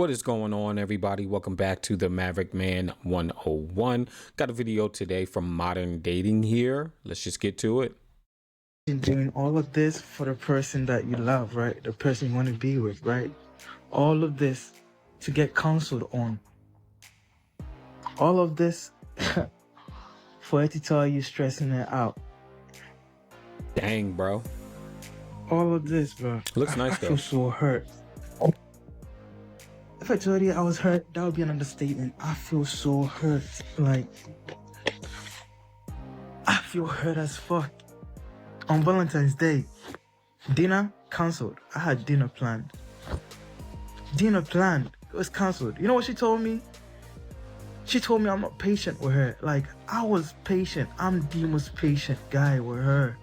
What is going on, everybody? Welcome back to the Maverick Man 101. Got a video today from Modern Dating here. Let's just get to it. Doing all of this for the person that you love, right? The person you want to be with, right? All of this to get counseled on. All of this for her to tell you stressing her out. Dang, bro. All of this, bro. Looks nice, I though. feel so hurt. If I told you I was hurt, that would be an understatement. I feel so hurt. Like, I feel hurt as fuck. On Valentine's Day, dinner cancelled. I had dinner planned. It was cancelled. You know what she told me? She told me I'm not patient with her. Like, I was patient. I'm the most patient guy with her.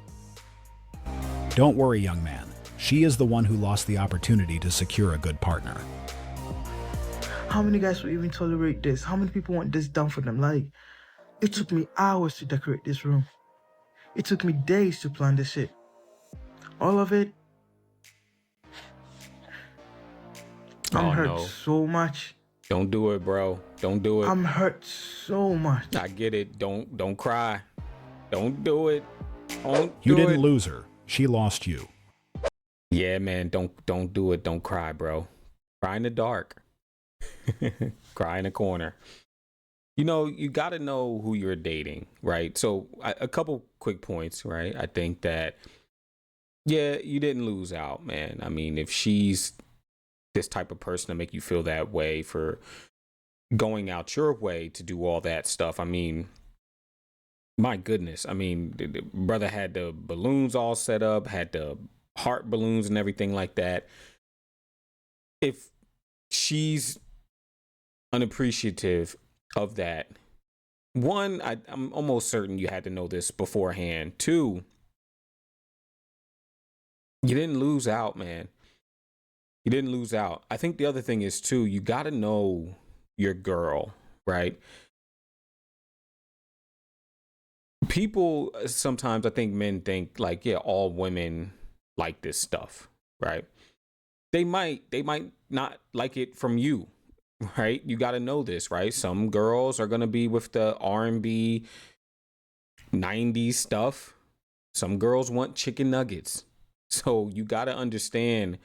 Don't worry, young man. She is the one who lost the opportunity to secure a good partner. How many guys will even tolerate this? How many people want this done for them? Like, it took me hours to decorate this room. It took me days to plan this shit. All of it. I'm hurt so much. Don't do it, bro. Don't do it. I'm hurt so much. I get it. Don't cry. Don't do it. You didn't lose her. She lost you. Yeah, man. Don't do it. Don't cry, bro. Cry in the dark. Cry in a corner. You know, you got to know who you're dating, right? So a couple quick points, right? I think that, yeah, you didn't lose out, man. I mean, if she's this type of person to make you feel that way for going out your way to do all that stuff, I mean, my goodness. I mean, the brother had the balloons all set up, had the heart balloons and everything like that. If she's unappreciative of that, one, I'm almost certain you had to know this beforehand. Two, you didn't lose out, man. You didn't lose out. I think the other thing is, too, you got to know your girl, right? People sometimes, I think men think like, yeah, all women like this stuff, right? They might not like it from you, right? You got to know this, right? Some girls are going to be with the R&B 90s stuff. Some girls want chicken nuggets. So you got to understand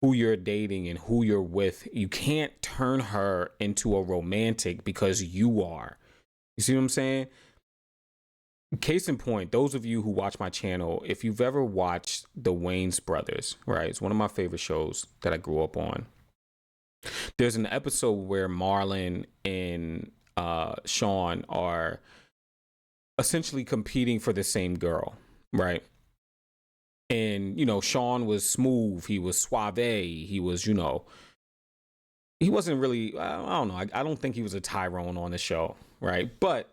who you're dating and who you're with. You can't turn her into a romantic because you are. You see what I'm saying? Case in point, those of you who watch my channel, if you've ever watched the Wayans Brothers, right? It's one of my favorite shows that I grew up on. There's an episode where Marlon and Sean are essentially competing for the same girl, right? And, you know, Sean was smooth. He was suave. He was, you know, he wasn't really, I don't know. I don't think he was a Tyrone on the show, right? But,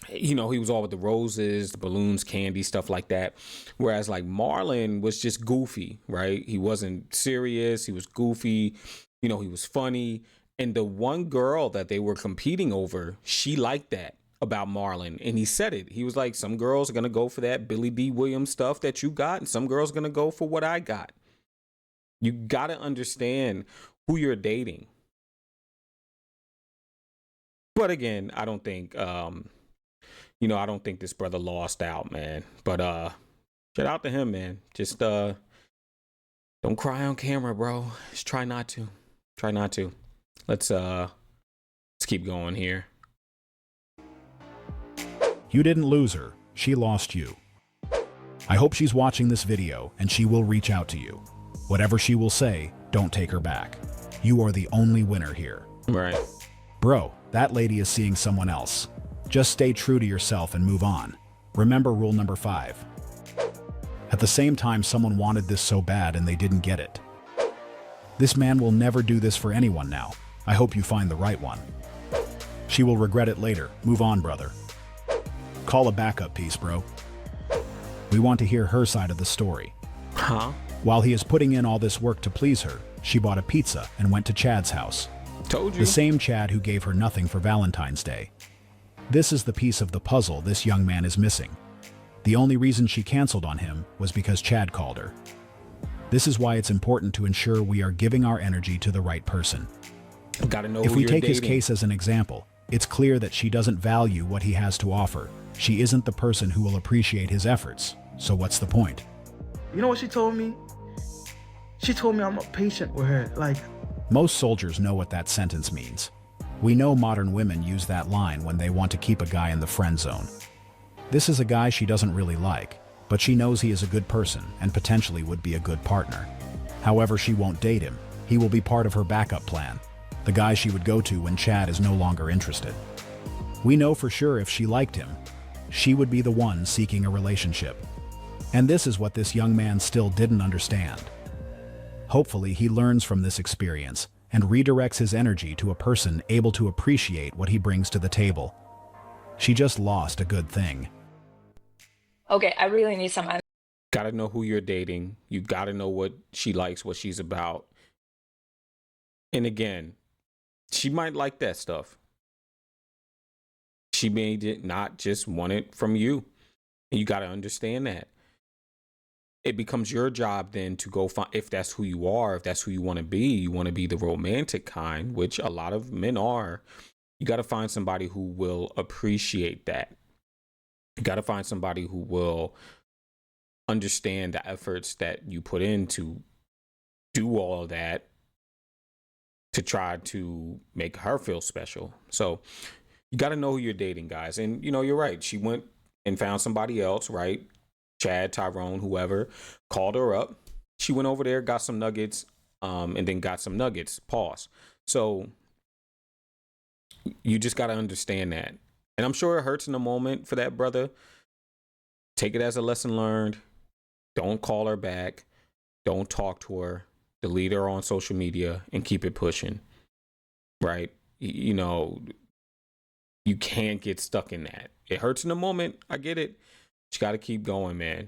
you know, he was all with the roses, the balloons, candy, stuff like that. Whereas like Marlon was just goofy, right? He wasn't serious. He was goofy. You know, he was funny. And the one girl that they were competing over, she liked that about Marlon. And he said it. He was like, some girls are going to go for that Billy D. Williams stuff that you got. And some girls are going to go for what I got. You got to understand who you're dating. But again, I don't think, you know, I don't think this brother lost out, man. But shout out to him, man. Just don't cry on camera, bro. Just try not to. Try not to. Let's keep going here. You didn't lose her. She lost you. I hope she's watching this video and she will reach out to you. Whatever she will say, don't take her back. You are the only winner here. Right. Bro, that lady is seeing someone else. Just stay true to yourself and move on. Remember rule number 5. At the same time, someone wanted this so bad and they didn't get it. This man will never do this for anyone now. I hope you find the right one. She will regret it later. Move on, brother. Call a backup piece, bro. We want to hear her side of the story. Huh? While he is putting in all this work to please her, she bought a pizza and went to Chad's house. Told you. The same Chad who gave her nothing for Valentine's Day. This is the piece of the puzzle this young man is missing. The only reason she canceled on him was because Chad called her. This is why it's important to ensure we are giving our energy to the right person. Gotta know If who we you're take his dating. case as an example, it's clear that she doesn't value what he has to offer. She isn't the person who will appreciate his efforts. So what's the point? You know what she told me? She told me I'm not patient with her. Like, Most soldiers know what that sentence means. We know modern women use that line when they want to keep a guy in the friend zone. This is a guy she doesn't really like, but she knows he is a good person and potentially would be a good partner. However, she won't date him. He will be part of her backup plan, the guy she would go to when Chad is no longer interested. We know for sure if she liked him, she would be the one seeking a relationship. And this is what this young man still didn't understand. Hopefully, he learns from this experience and redirects his energy to a person able to appreciate what he brings to the table. She just lost a good thing. Okay, I really need some Gotta know who you're dating. You gotta know what she likes, what she's about. And again, she might like that stuff. She may not just want it from you. And you gotta understand that. It becomes your job then to go find, if that's who you are, if that's who you want to be the romantic kind, which a lot of men are. You got to find somebody who will appreciate that. You got to find somebody who will understand the efforts that you put in to do all of that to try to make her feel special. So you got to know who you're dating, guys. And, you know, you're right. She went and found somebody else, right? Chad, Tyrone, whoever, called her up. She went over there, got some nuggets, and then got some nuggets. Pause. So you just got to understand that. And I'm sure it hurts in the moment for that brother. Take it as a lesson learned. Don't call her back. Don't talk to her. Delete her on social media and keep it pushing. Right? You know, you can't get stuck in that. It hurts in the moment. I get it. You got to keep going, man.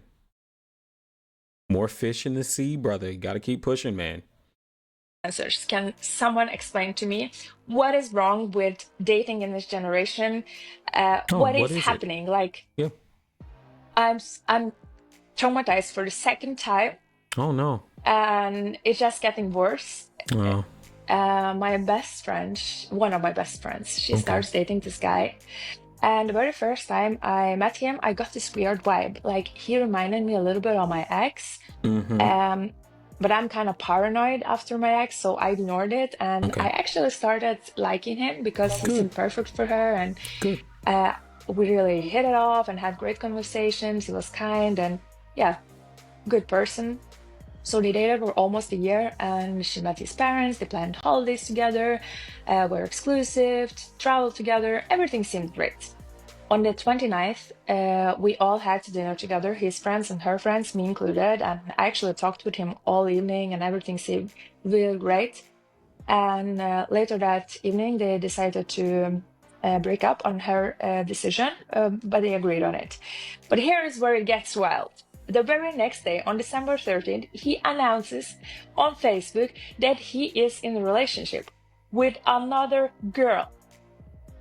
More fish in the sea, brother. You got to keep pushing, man. answers. Can someone explain to me what is wrong with dating in this generation? What what is is it? happening? Like, Yeah. I'm traumatized for the second time, Oh, no. and it's just getting worse. Oh, My best friend, one of my best friends, she okay. starts dating this guy. And the very first time I met him, I got this weird vibe. Like, he reminded me a little bit of my ex. Mm-hmm. But I'm kind of paranoid after my ex, so I ignored it. And Okay. I actually started liking him because he Good. seemed perfect for her. And Good. we really hit it off and had great conversations. He was kind and, yeah, good person. So they dated for almost a year, and she met his parents. They planned holidays together, were exclusive, traveled together. Everything seemed great. On the 29th, we all had dinner together, his friends and her friends, me included. And I actually talked with him all evening, and everything seemed really great. And later that evening, they decided to break up on her decision, but they agreed on it. But here is where it gets wild. The very next day, on December 13th, he announces on Facebook that he is in a relationship with another girl.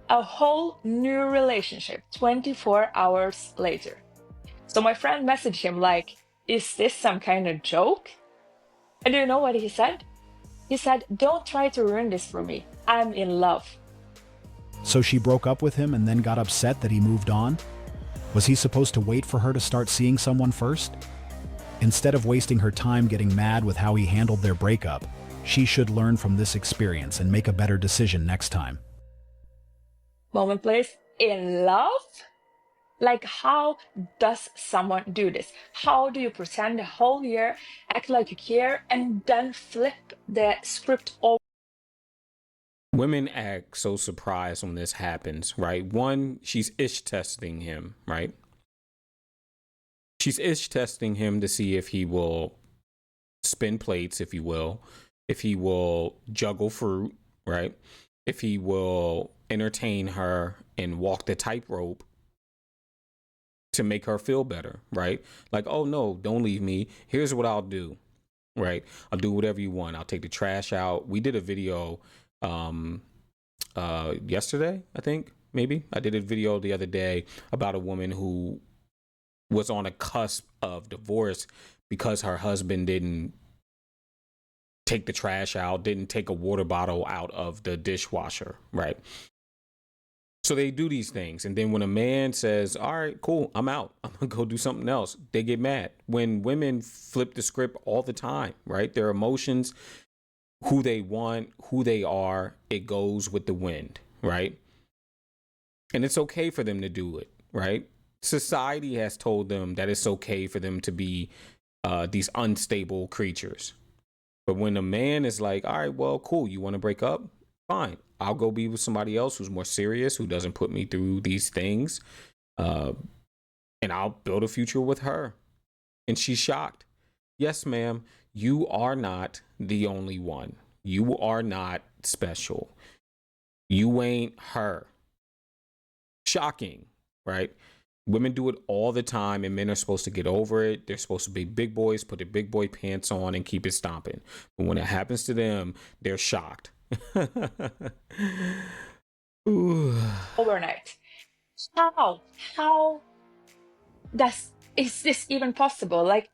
A whole new relationship 24 hours later. So my friend messaged him like, is this some kind of joke? And do you know what he said? He said, don't try to ruin this for me. I'm in love. So she broke up with him and then got upset that he moved on? Was he supposed to wait for her to start seeing someone first? Instead of wasting her time getting mad with how he handled their breakup, she should learn from this experience and make a better decision next time. Moment, please. In love? Like, how does someone do this? How do you pretend the whole year, act like you care, and then flip the script over? Women act so surprised when this happens, right? One, she's ish testing him, right? She's ish testing him to see if he will spin plates, if he will juggle fruit, right? If he will entertain her and walk the tightrope to make her feel better, right? Like, oh no, don't leave me. Here's what I'll do, right? I'll do whatever you want. I'll take the trash out. We did a video yesterday, I think, maybe. I did a video the other day about a woman who was on a cusp of divorce because her husband didn't take the trash out, didn't take a water bottle out of the dishwasher, right? So they do these things. And then when a man says, all right, cool, I'm out, I'm gonna go do something else, they get mad. When women flip the script all the time, right? Their emotions, who they want, who they are, it goes with the wind, right? And it's okay for them to do it, right? Society has told them that it's okay for them to be these unstable creatures. But when a man is like, all right, well, cool, you want to break up? Fine. I'll go be with somebody else who's more serious, who doesn't put me through these things. And I'll build a future with her. And she's shocked. Yes, ma'am, you are not the only one. You are not special. You ain't her. Shocking, right? Women do it all the time, and men are supposed to get over it. They're supposed to be big boys, put their big boy pants on, and keep it stomping. But when it happens to them, they're shocked. Overnight. How is this even possible? Like,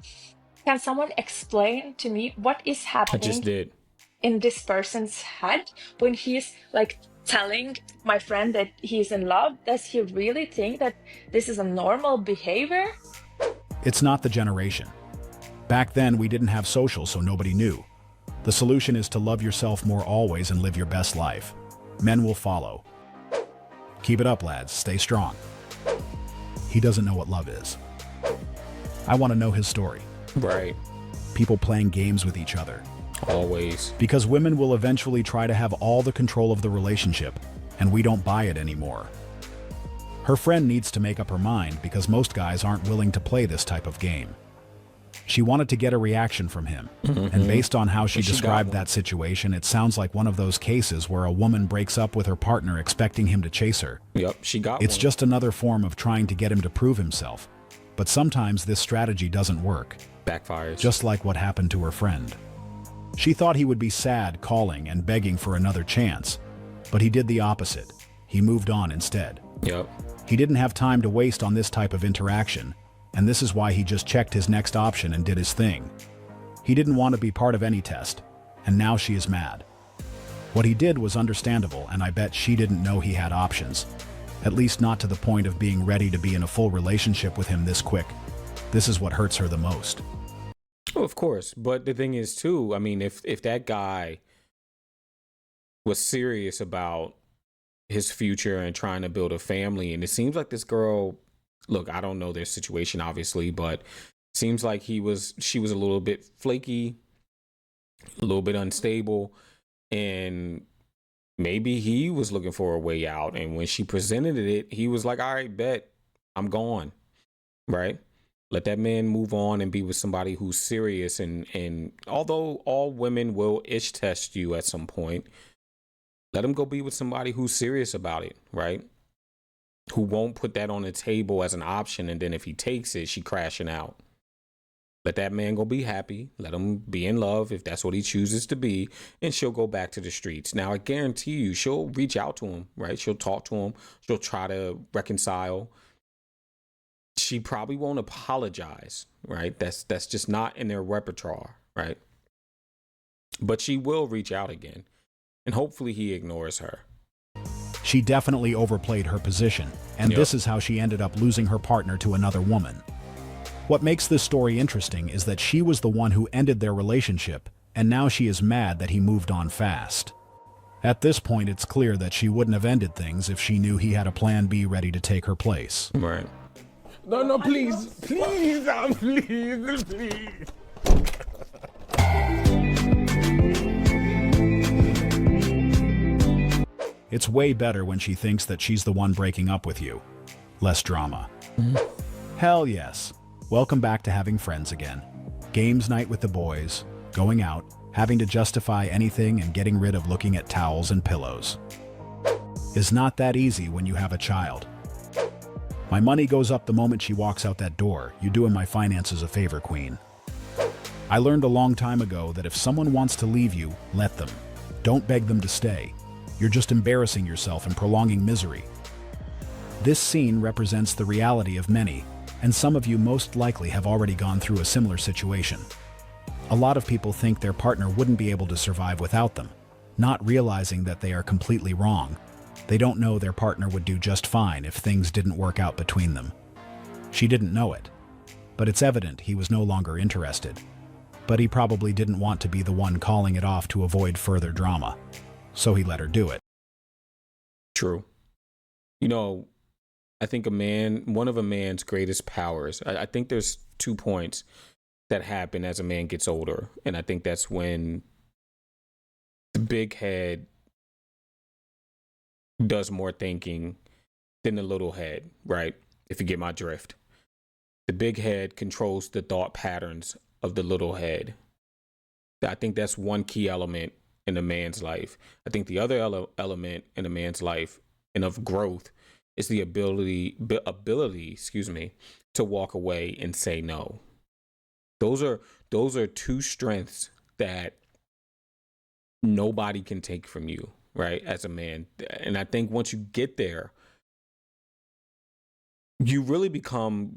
can someone explain to me what is I just happening did. in this person's head when he's like telling my friend that he's in love? Does he really think that this is a normal behavior? It's not the generation. Back then, we didn't have social, so nobody knew. The solution is to love yourself more always and live your best life. Men will follow. Keep it up, lads. Stay strong. He doesn't know what love is. I want to know his story. Right. People playing games with each other. Always. Because women will eventually try to have all the control of the relationship, and we don't buy it anymore. Her friend needs to make up her mind because most guys aren't willing to play this type of game. She wanted to get a reaction from him, and based on how she described that situation, it sounds like one of those cases where a woman breaks up with her partner expecting him to chase her. Yep, she got It's one. just another form of trying to get him to prove himself. But sometimes this strategy doesn't work, Backfires. just like what happened to her friend. She thought he would be sad, calling and begging for another chance, but he did the opposite. He moved on instead. Yep. He didn't have time to waste on this type of interaction, and this is why he just checked his next option and did his thing. He didn't want to be part of any test, and now she is mad. What he did was understandable, and I bet she didn't know he had options. At least not to the point of being ready to be in a full relationship with him this quick. This is what hurts her the most. Oh, of course. But the thing is, too, I mean, if that guy was serious about his future and trying to build a family, and it seems like this girl, look, I don't know their situation, obviously, but seems like she was a little bit flaky, a little bit unstable, and maybe he was looking for a way out. And when she presented it, he was like, all right, bet, I'm gone, right? Let that man move on and be with somebody who's serious. And although all women will ish test you at some point, let him go be with somebody who's serious about it, right? Who won't put that on the table as an option, and then if he takes it, she crashing out. Let that man go be happy. Let him be in love if that's what he chooses to be, and she'll go back to the streets. Now, I guarantee you, she'll reach out to him, right? She'll talk to him. She'll try to reconcile. She probably won't apologize, right? That's just not in their repertoire, right? But she will reach out again, and hopefully he ignores her. She definitely overplayed her position, and this is how she ended up losing her partner to another woman. What makes this story interesting is that she was the one who ended their relationship, and now she is mad that he moved on fast. At this point, it's clear that she wouldn't have ended things if she knew he had a plan B ready to take her place. Right. No, please, please, please. It's way better when she thinks that she's the one breaking up with you. Less drama. Hell yes. Welcome back to having friends again. Games night with the boys, going out, having to justify anything and getting rid of looking at towels and pillows. Is not that easy when you have a child. My money goes up the moment she walks out that door. You doing my finances a favor, queen. I learned a long time ago that if someone wants to leave you, let them. Don't beg them to stay. You're just embarrassing yourself and prolonging misery. This scene represents the reality of many, and some of you most likely have already gone through a similar situation. A lot of people think their partner wouldn't be able to survive without them, not realizing that they are completely wrong. They don't know their partner would do just fine if things didn't work out between them. She didn't know it, but it's evident he was no longer interested. But he probably didn't want to be the one calling it off to avoid further drama, so he let her do it. True. You know, I think one of a man's greatest powers, I think there's 2 points that happen as a man gets older. And I think that's when the big head does more thinking than the little head, right? If you get my drift. The big head controls the thought patterns of the little head. I think that's one key element in a man's life. I think the other element in a man's life and of growth is the ability, to walk away and say no. Those are 2 strengths that nobody can take from you, right? As a man. And I think once you get there, you really become,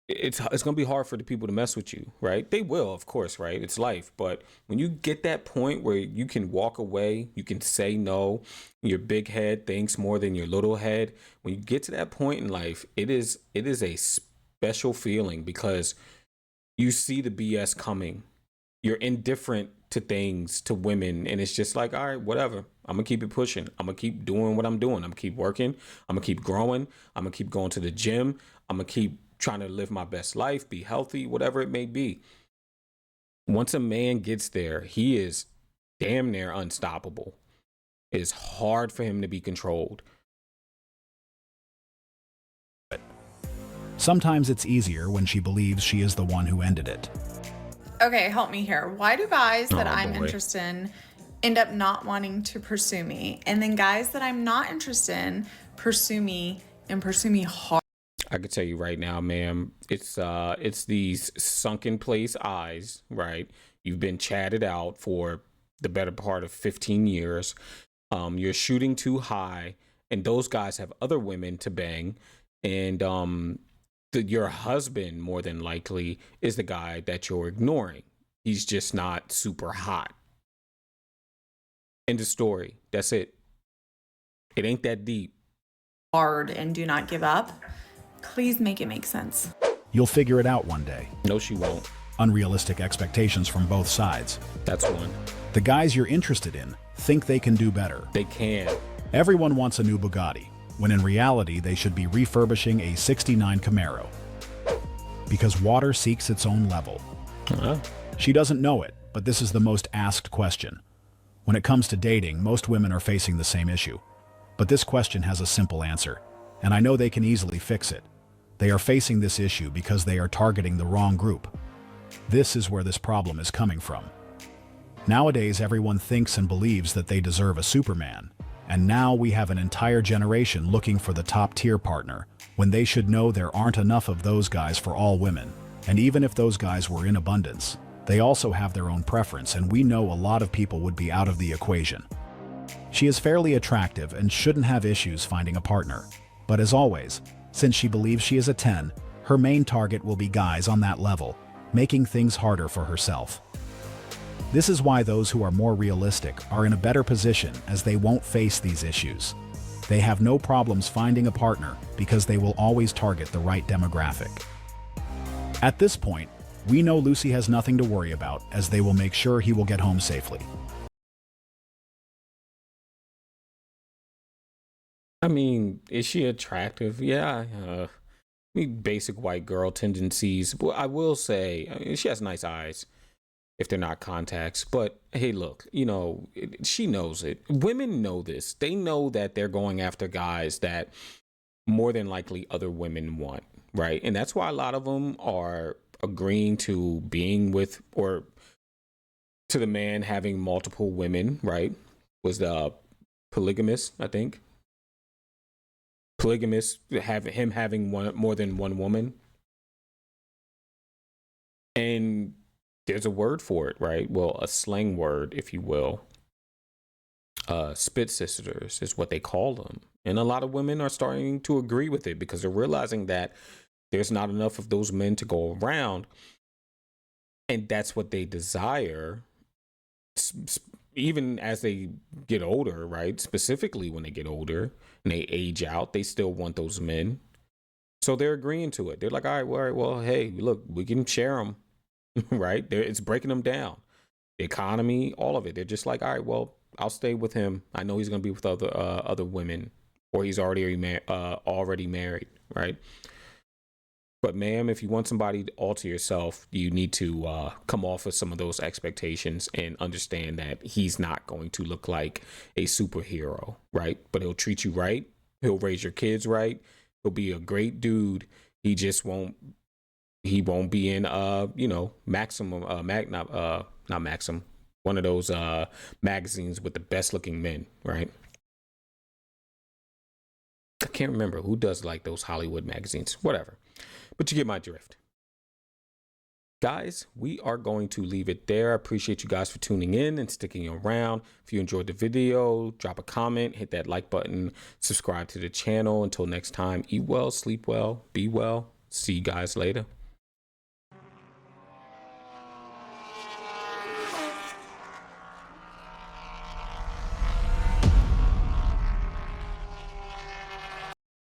it's going to be hard for the people to mess with you, right? They will, of course, right? It's life. But when you get that point where you can walk away, you can say no, your big head thinks more than your little head. When you get to that point in life, it is a special feeling because you see the BS coming. You're indifferent to things, to women, and it's just like, all right, whatever. I'm gonna keep it pushing. I'm gonna keep doing what I'm doing. I'm gonna keep working. I'm gonna keep growing. I'm gonna keep going to the gym. I'm gonna keep trying to live my best life, be healthy, whatever it may be. Once a man gets there, he is damn near unstoppable. It is hard for him to be controlled. Sometimes it's easier when she believes she is the one who ended it. Okay, help me here. Why do guys that I'm boy. interested in end up not wanting to pursue me? And then guys that I'm not interested in pursue me and pursue me hard? I could tell you right now, ma'am, it's these sunken place eyes, right? You've been chatted out for the better part of 15 years. You're shooting too high, and those guys have other women to bang, and your husband more than likely is the guy that you're ignoring. He's just not super hot. End of story. That's it. It ain't that deep. Hard and do not give up. Please make it make sense. You'll figure it out one day. No, she won't. Unrealistic expectations from both sides. That's one. The guys you're interested in think they can do better. They can. Everyone wants a new Bugatti, when in reality they should be refurbishing a '69 Camaro. Because water seeks its own level. She doesn't know it, but this is the most asked question. When it comes to dating, most women are facing the same issue. But this question has a simple answer, and I know they can easily fix it. They are facing this issue because they are targeting the wrong group. This is where this problem is coming from. Nowadays, everyone thinks and believes that they deserve a Superman. And now we have an entire generation looking for the top-tier partner, when they should know there aren't enough of those guys for all women. And even if those guys were in abundance, they also have their own preference, and we know a lot of people would be out of the equation. She is fairly attractive and shouldn't have issues finding a partner. But as always, since she believes she is a 10, her main target will be guys on that level, making things harder for herself. This is why those who are more realistic are in a better position, as they won't face these issues. They have no problems finding a partner because they will always target the right demographic. At this point, we know Lucy has nothing to worry about, as they will make sure he will get home safely. I mean, is she attractive? Yeah. Basic white girl tendencies. Well, I will say, she has nice eyes if they're not contacts. But hey, look, she knows it. Women know this. They know that they're going after guys that more than likely other women want, right? And that's why a lot of them are agreeing to being with, or to the man having multiple women, right? Was the polygamous, I think. Polygamous, having more than one woman. And there's a word for it, right? Well, a slang word, if you will. Spit sisters is what they call them. And a lot of women are starting to agree with it because they're realizing that there's not enough of those men to go around. And that's what they desire, even as they get older, right? Specifically when they get older and they age out, they still want those men. So they're agreeing to it. They're like, all right, well, hey, look, we can share them, right? It's breaking them down. The economy, all of it. They're just like, all right, well, I'll stay with him. I know he's gonna be with other women, or he's already married, right? But ma'am, if you want somebody all to yourself, you need to come off of some of those expectations and understand that he's not going to look like a superhero, right? But he'll treat you right. He'll raise your kids right. He'll be a great dude. He just won't. He won't be in Maximum not Maxim, one of those magazines with the best looking men, right? I can't remember who does like those Hollywood magazines, whatever. But you get my drift. Guys, we are going to leave it there. I appreciate you guys for tuning in and sticking around. If you enjoyed the video, drop a comment, hit that like button, subscribe to the channel. Until next time, eat well, sleep well, be well. See you guys later.